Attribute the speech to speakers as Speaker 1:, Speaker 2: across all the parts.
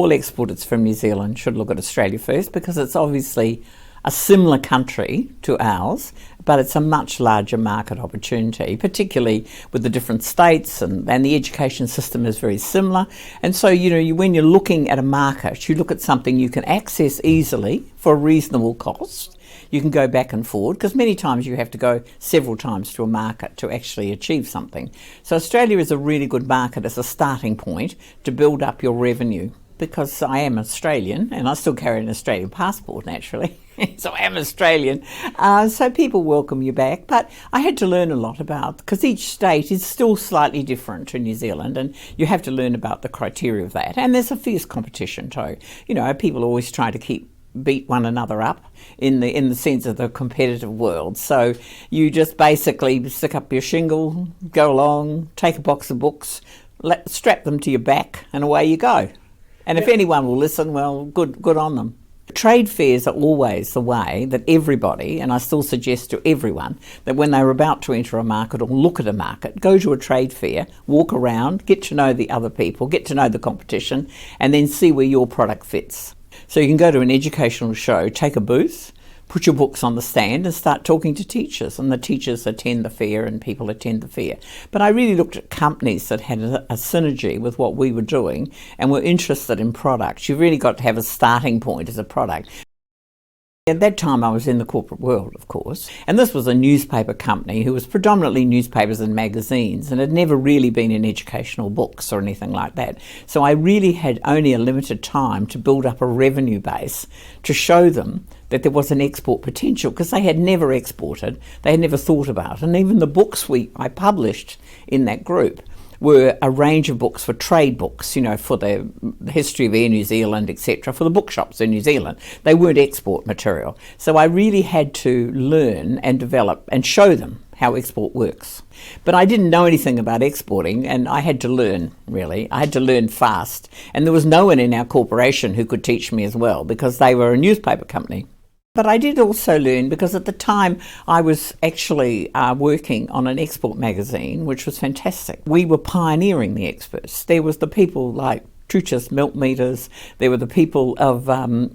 Speaker 1: all exporters from New Zealand should look at Australia first, because it's obviously a similar country to ours, but it's a much larger market opportunity, particularly with the different states, and the education system is very similar. And so, when you're looking at a market, you look at something you can access easily for a reasonable cost. You can go back and forward, because many times you have to go several times to a market to actually achieve something. So Australia is a really good market as a starting point to build up your revenue. Because I am Australian, and I still carry an Australian passport, naturally. So I am Australian. So people welcome you back. But I had to learn a lot about, because each state is still slightly different to New Zealand, and you have to learn about the criteria of that. And there's a fierce competition too. People always try to beat one another up in the sense of the competitive world. So you just basically stick up your shingle, go along, take a box of books, strap them to your back, and away you go. And if anyone will listen, well, good on them. Trade fairs are always the way that everybody, and I still suggest to everyone, that when they're about to enter a market or look at a market, go to a trade fair, walk around, get to know the other people, get to know the competition, and then see where your product fits. So you can go to an educational show, take a booth, put your books on the stand and start talking to teachers, and the teachers attend the fair and people attend the fair. But I really looked at companies that had a synergy with what we were doing and were interested in products. You've really got to have a starting point as a product. At that time I was in the corporate world, of course, and this was a newspaper company who was predominantly newspapers and magazines, and had never really been in educational books or anything like that. So I really had only a limited time to build up a revenue base to show them that there was an export potential, because they had never exported, they had never thought about it. And even the books I published in that group were a range of books for trade books, for the history of Air New Zealand, etc., for the bookshops in New Zealand. They weren't export material. So I really had to learn and develop and show them how export works. But I didn't know anything about exporting, and I had to learn, really. I had to learn fast. And there was no one in our corporation who could teach me as well, because they were a newspaper company. But I did also learn, because at the time I was actually working on an export magazine, which was fantastic. We were pioneering the exports. There was the people like Truchas Milk Meters, there were the people of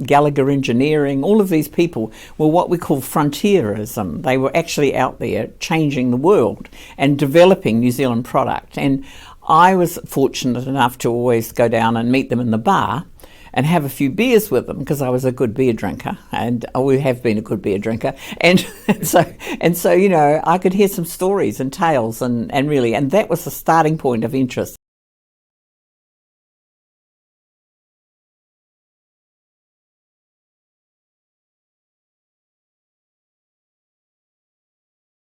Speaker 1: Gallagher Engineering. All of these people were what we call frontierism. They were actually out there changing the world and developing New Zealand product. And I was fortunate enough to always go down and meet them in the bar and have a few beers with them, because I was a good beer drinker, and we have been a good beer drinker, and so I could hear some stories and tales, and that was the starting point of interest.